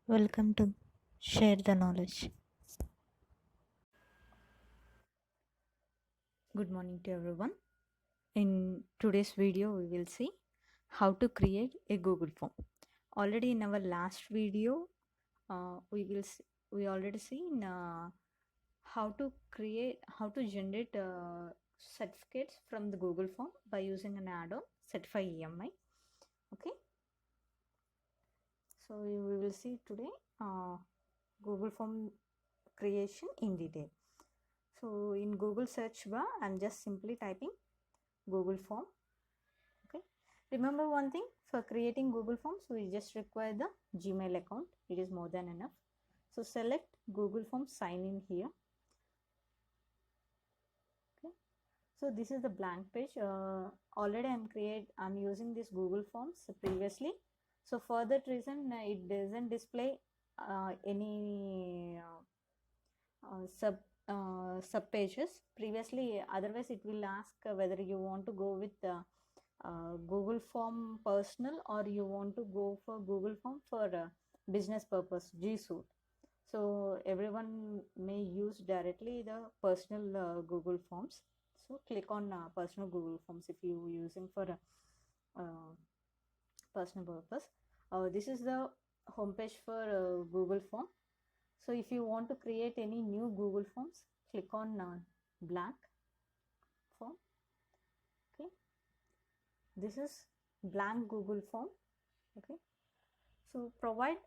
Welcome to Share the Knowledge. Good morning to everyone. In today's video, we will see how to create a Google form. Already in our last video, we already seen how to generate certificates from the Google form by using an add-on Certify EMI. Okay, so we will see today Google form creation in detail. So in Google search bar, I'm just simply typing Google form. Okay, remember one thing, for creating Google forms we just require the Gmail account. It is more than enough. So select Google form, sign in here. Okay, so this is the blank page. Already I'm using this Google forms previously, so for that reason it doesn't display any sub pages previously. Otherwise it will ask whether you want to go with Google form personal or you want to go for Google form for business purpose, G Suite. So everyone may use directly the personal Google forms. So click on personal Google forms if you using for personal purpose. This is the homepage for Google form. So if you want to create any new Google forms, click on blank form. Okay, this is blank Google form. Okay, so provide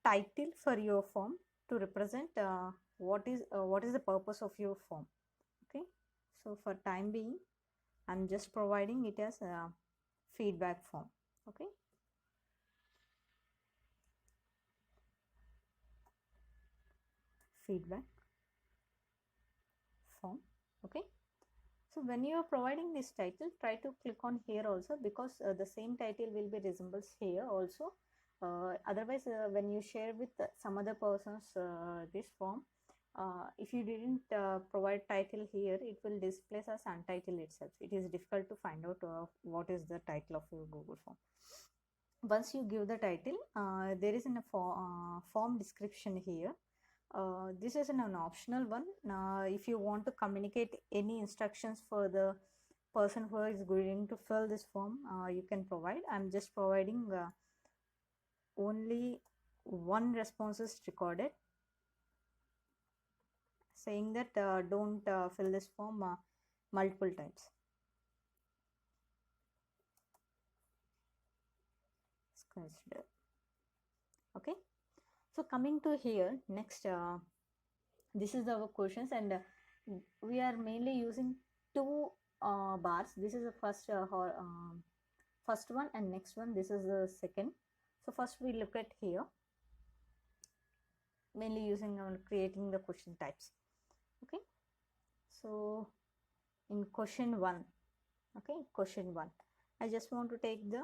title for your form to represent what is the purpose of your form. Okay, so for time being I'm just providing it as a feedback form. Okay, feedback form. Okay, so when you are providing this title, try to click on here also, because the same title will be resembles here also. Otherwise when you share with some other persons this form, if you didn't provide title here, it will display as untitled itself. It is difficult to find out what is the title of your Google form. Once you give the title, there is a form description here. This is an optional one. If you want to communicate any instructions for the person who is going to fill this form, you can provide. I'm just providing only one response is recorded, saying that don't fill this form multiple times. Consider. Okay, so coming to here next, this is our questions, and we are mainly using two bars. This is the first one, and next one, this is the second. So first we look at here, mainly using creating the question types. Okay, so in question 1, okay, question 1, I just want to take the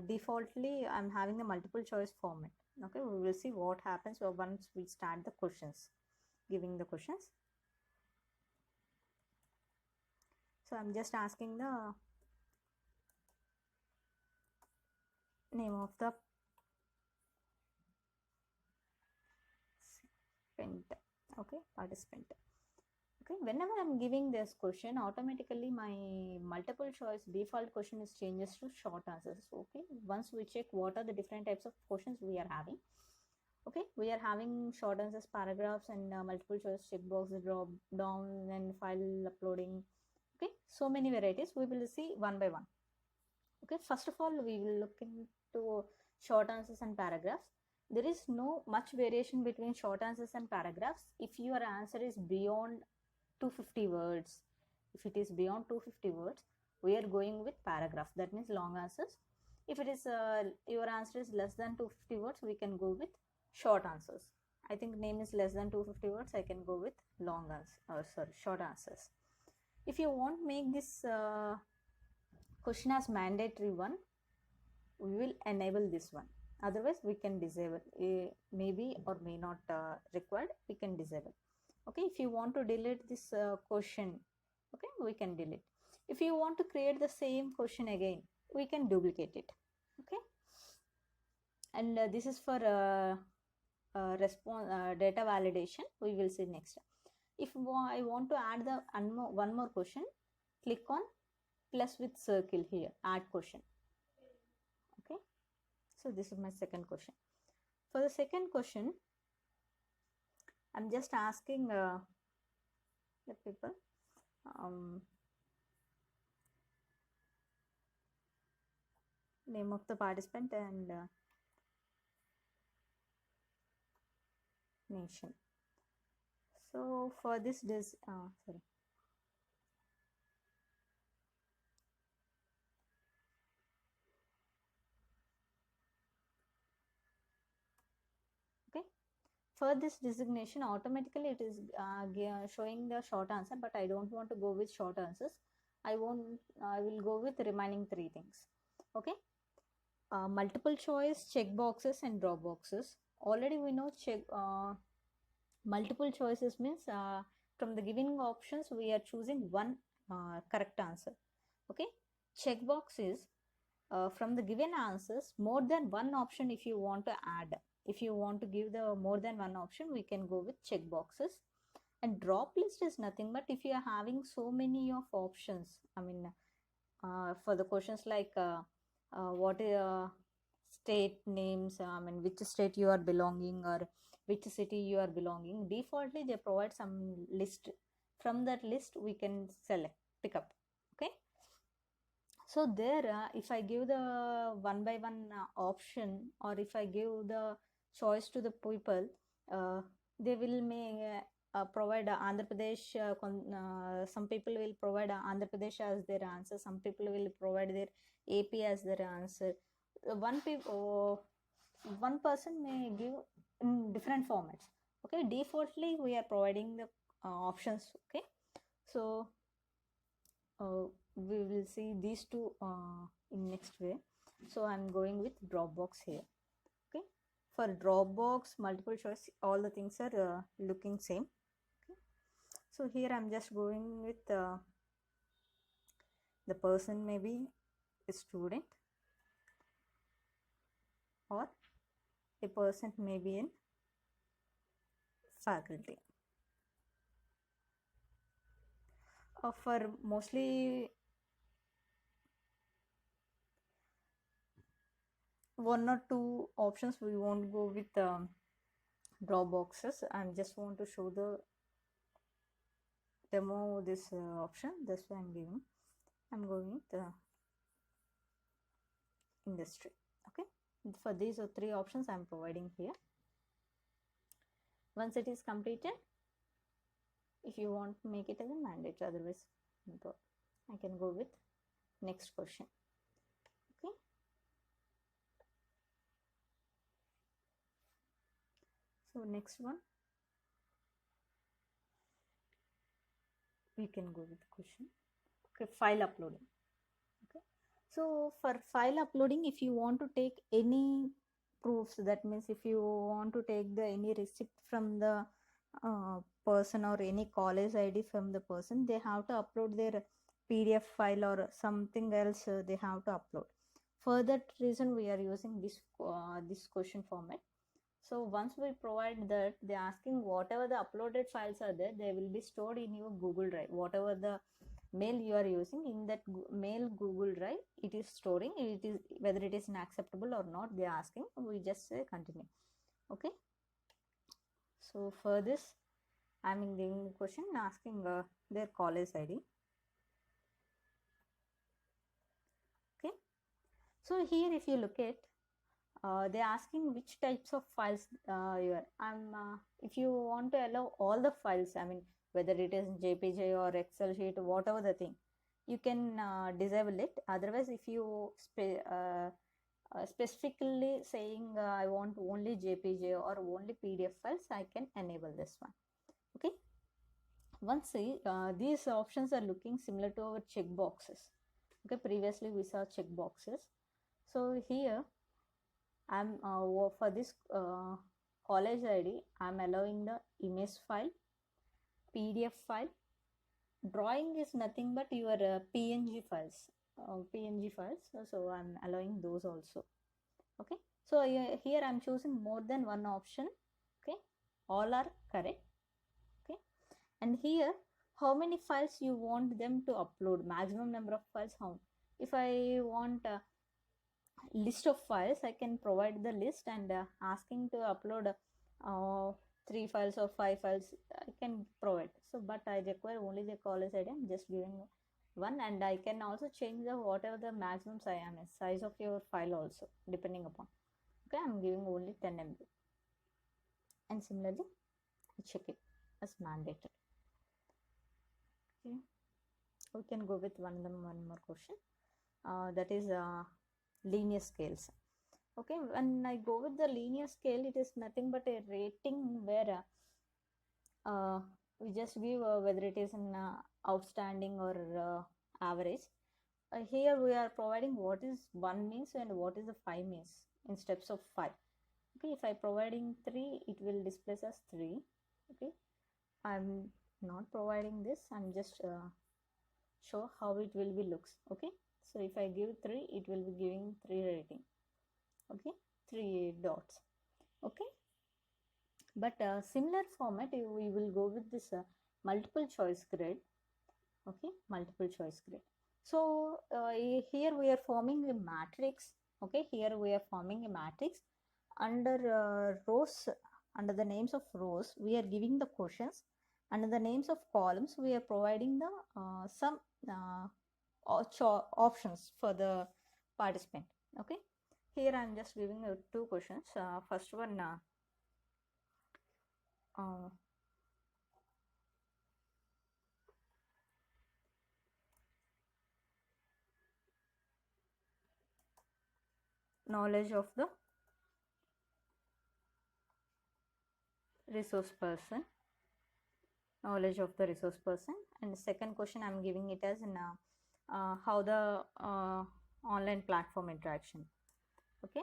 defaultly I'm having the multiple choice format. Okay, we will see what happens once we start the questions, giving the questions. So I'm just asking the name of the participant. Okay, whenever I'm giving this question, automatically my multiple choice default question is changes to short answers. Okay, once we check what are the different types of questions we are having. Okay, we are having short answers, paragraphs, and multiple choice checkbox, drop down, and file uploading. Okay, so many varieties. We will see one by one. Okay, first of all we will look into short answers and paragraphs. There is no much variation between short answers and paragraphs. If your answer is beyond 250 words, if it is beyond 250 words, we are going with paragraph, that means long answers. If it is your answer is less than 250 words, we can go with short answers. I think name is less than 250 words, I can go with long answers, short answers. If you want make this question as mandatory one, we will enable this one. Otherwise we can disable, maybe or may not required, we can disable. Okay, if you want to delete this question, okay, we can delete. If you want to create the same question again, we can duplicate it. Okay, and this is for response data validation. We will see next. If I want to add the one more question, click on plus with circle here, add question. Okay, so this is my second question. For the second question, I'm just asking the people name of the participant and nation. So for this sorry. Okay, for this designation, automatically it is showing the short answer, but I don't want to go with short answers. I will go with the remaining three things. Okay, multiple choice, check boxes, and drop boxes. Already we know multiple choices means from the given options we are choosing one correct answer. Okay, checkbox is from the given answers more than one option. If you want to add, if you want to give the more than one option, we can go with check boxes. And drop list is nothing but if you are having so many of options, I mean for the questions like what state names, I mean which state you are belonging or which city you are belonging, defaultly they provide some list. From that list we can select, pick up. Okay, so there if I give the one by one option, or if I give the choice to the people, they will may provide Andhra Pradesh, some people will provide Andhra Pradesh as their answer, some people will provide their AP as their answer. One person may give in different formats. Okay, defaultly we are providing the options. Okay, so we will see these two in next way. So I'm going with Dropbox here. Okay, for Dropbox multiple choice, all the things are looking same. Okay, so here I'm just going with the person may be a student, or a person may be in faculty. For mostly one or two options, we won't go with drop boxes. I just want to show the demo this option. That's why I'm going with the industry. Okay, for these are three options I'm providing here. Once it is completed, if you want to make it as a mandate, otherwise I can go with next question. Okay, so next one we can go with the question. Okay, file uploading. Okay, so for file uploading, if you want to take any proofs, that means if you want to take the any receipt from the person or any college ID from the person, they have to upload their PDF file or something else they have to upload. For that reason we are using this question format. So once we provide that, they're asking whatever the uploaded files are there, they will be stored in your Google Drive. Whatever the mail you are using, in that mail Google Drive, it is storing. It is whether it is acceptable or not, they are asking. We just say continue. Okay, so for this I'm in the question asking their college ID. Okay, so here if you look at they're asking which types of files you are. If you want to allow all the files, I mean whether it is JPG or Excel sheet, whatever the thing, you can disable it. Otherwise, if you specifically saying I want only JPG or only PDF files, I can enable this one. Okay, once see these options are looking similar to our check boxes. Okay, previously we saw check boxes. So here I'm for this college ID, I'm allowing the image file, PDF file. Drawing is nothing but your PNG files, so I'm allowing those also. Okay, So here I'm choosing more than one option. Okay, all are correct. Okay, and here how many files you want them to upload, maximum number of files. How, if I want a list of files, I can provide the list, and asking to upload 3 files or 5 files, I can provide. So but I require only the college ID. I'm just giving one, and I can also change the whatever the maximum size of your file also, depending upon. Okay, I'm giving only 10 MB, and similarly I check it as mandated. Okay, we can go with one more question, that is linear scales. Okay, when I go with the linear scale, it is nothing but a rating where we just give whether it is an outstanding or average. Here we are providing what is 1 means and what is the 5 means in steps of 5. Okay, if I providing 3, it will display as 3. Okay, I'm not providing this, I'm just show how it will be looks. Okay, so if I give 3, it will be giving 3 rating. Okay, 3 dots. Okay, but similar format we will go with this multiple choice grid. Okay, multiple choice grid. So here we are forming a matrix. Okay, here we are forming a matrix under rows, under the names of rows we are giving the questions, under the names of columns we are providing the some options for the participant. Okay, here I'm just giving 2 questions. First one, uh, knowledge of the resource person, knowledge of the resource person. And the second question I'm giving it as in how the online platform interaction. Okay,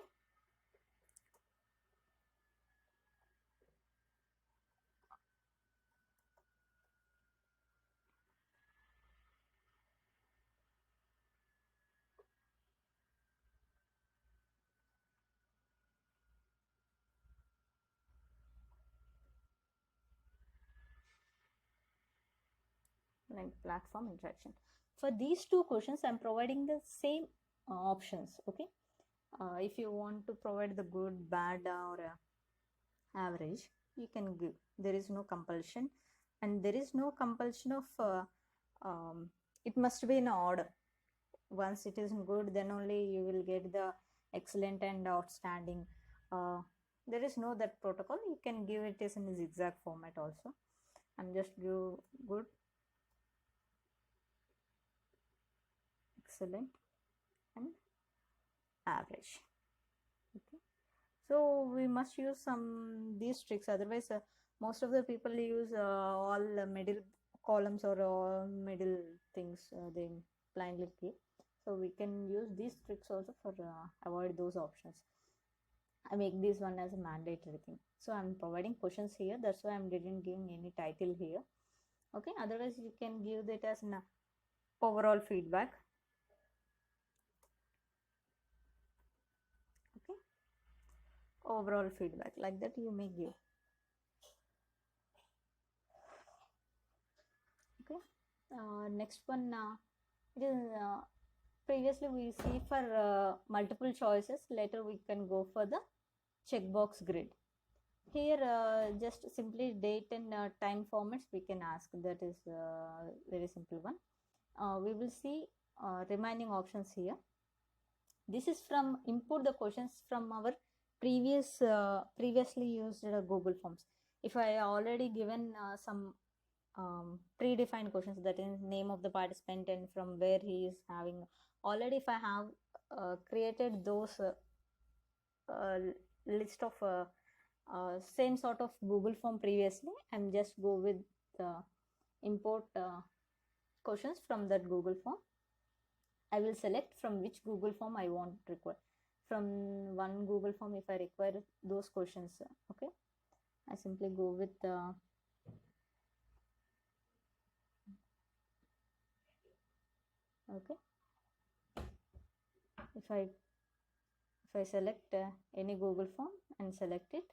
like platform interaction. For these 2 questions I'm providing the same options. Okay, if you want to provide the good, bad, or average, you can give. There is no compulsion, and there is no compulsion of it must be in order. Once it is good, then only you will get the excellent and outstanding. There is no that protocol. You can give it as in a zigzag format also. I'm just give good, excellent, and average. Okay, so we must use some these tricks, otherwise most of the people use all middle columns or middle things, they blindly keep. So we can use these tricks also for avoid those options. I make this one as a mandatory thing. So I'm providing questions here, that's why I'm didn't giving any title here. Okay, otherwise you can give it as an overall feedback. Okay, overall feedback, like that you may give. Okay, next one, it is previously we see for multiple choices, later we can go for the checkbox grid. Here just simply date and time formats we can ask, that is very simple one. We will see remaining options here. This is from input the questions from our previously used Google Forms. If I already given some predefined questions, that is name of the participant and from where he is having, already if I have created those uh, list of same sort of Google form previously, I'm just go with import questions from that Google form. I will select from which Google form I want to require. From one Google form, if I require those questions, okay, I simply go with okay. If If I select any Google form and select it,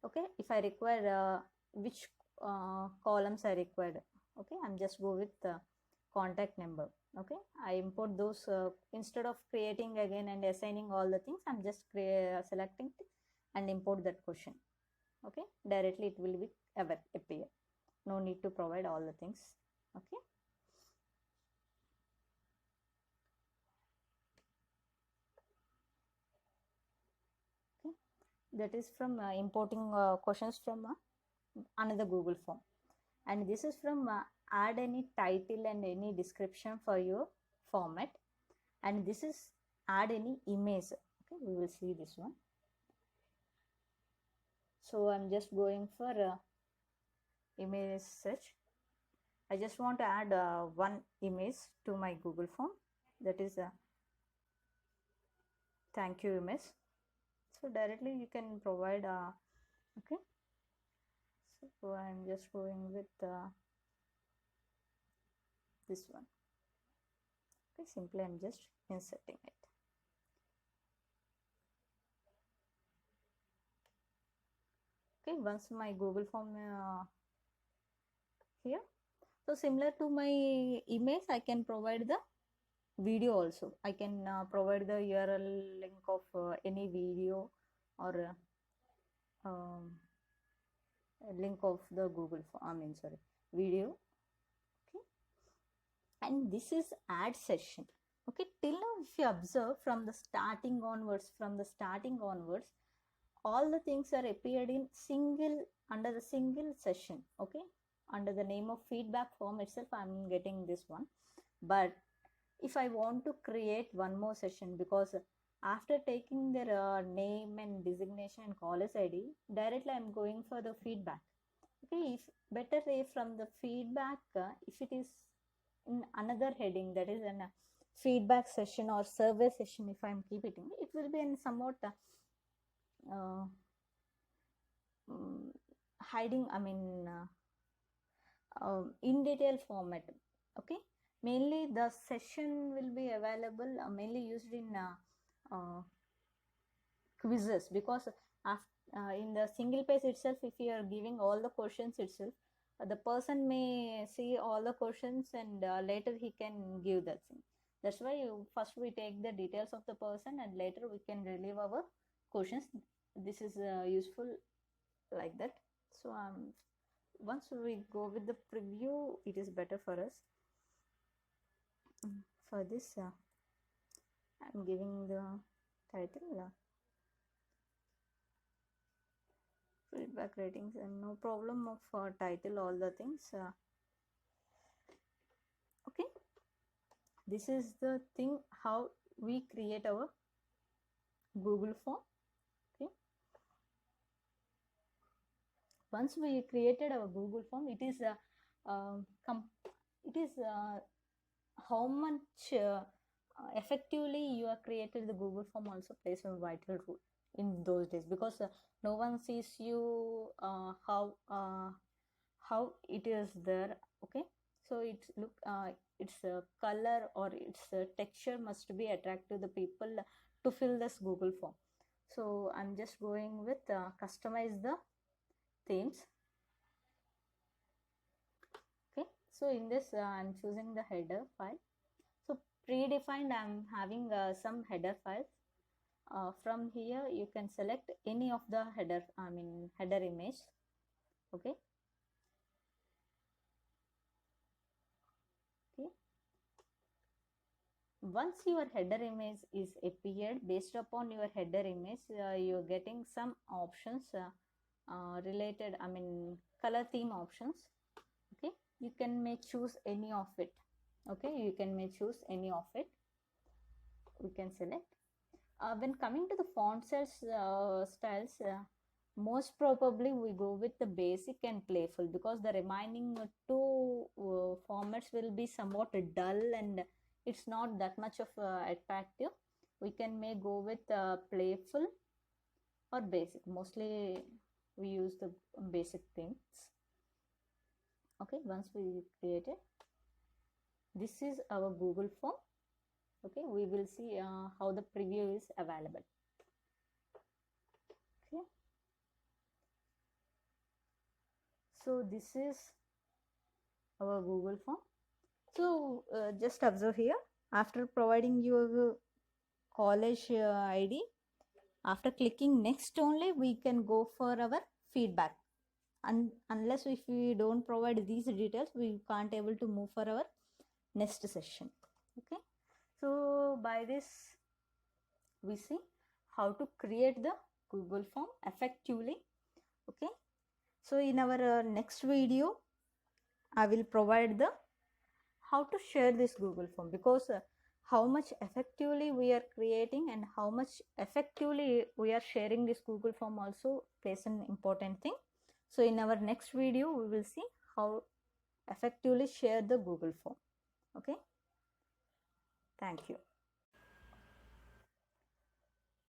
okay, if I require which columns I required, okay, I'm just go with contact number. Okay, I import those instead of creating again and assigning all the things, I'm just selecting it and import that question. Okay, directly it will be appear, no need to provide all the things. Okay, okay, that is from importing questions from another Google form. And this is from add any title and any description for your format. And this is add any image. Okay, we will see this one. So I'm just going for image search. I just want to add one image to my Google form, that is a thank you image. So directly you can provide okay, so I'm just going with this one. Okay, simply I'm just inserting it. Okay, once my Google form here, so similar to my image, I can provide the video also. I can provide the URL link of any video or um, a link of the Google form, video. Okay, and this is add session. Okay, till now if you observe from the starting onwards, all the things are appeared in single, under the single session. Okay, under the name of feedback form itself I'm getting this one. But if I want to create one more session, because after taking their name and designation and college ID, directly I'm going for the feedback. Okay, if better if from the feedback, if it is in another heading, that is an feedback session or survey session, if I'm keeping it will be in somewhat uh, hiding, in detail format. Okay, mainly the session will be available, mainly used in quizzes, because after, in the single page itself, if you are giving all the questions itself, the person may see all the questions and later he can give that thing. That's why first we take the details of the person and later we can relieve our questions. This is useful like that. So once we go with the preview, it is better for us. For this I'm giving the title feedback ratings, and no problem of title, all the things. Okay, this is the thing how we create our Google form. Okay, once we created our Google form, it is how much effectively you have created the Google form also plays a vital role in those days, because no one sees you how it is there. Okay, so it's look its color or its texture must be attractive to the people to fill this Google form. So I'm just going with customize the themes. Okay, so in this I'm choosing the header file. So predefined, I'm having some header files. From here you can select any of the header image. Okay, okay, once your header image is appeared, based upon your header image you're getting some options related, color theme options. Okay, you can may choose any of it. Okay, you can may choose any of it, we can select. When coming to the font styles, most probably we go with the basic and playful, because the remaining two formats will be somewhat dull and it's not that much of attractive. We can may go with playful or basic. Mostly we use the basic things. Okay, once we create it, this is our Google form. Okay, we will see how the preview is available. So this is our Google form. So just observe here, after providing your college ID, after clicking next only we can go for our feedback. Unless if we don't provide these details, we can't able to move for our next session. Okay, so by this we see how to create the Google form effectively. Okay, so in our next video I will provide the how to share this Google form, because how much effectively we are creating and how much effectively we are sharing this Google form also plays an important thing. So in our next video we will see how effectively share the Google form. Okay, thank you.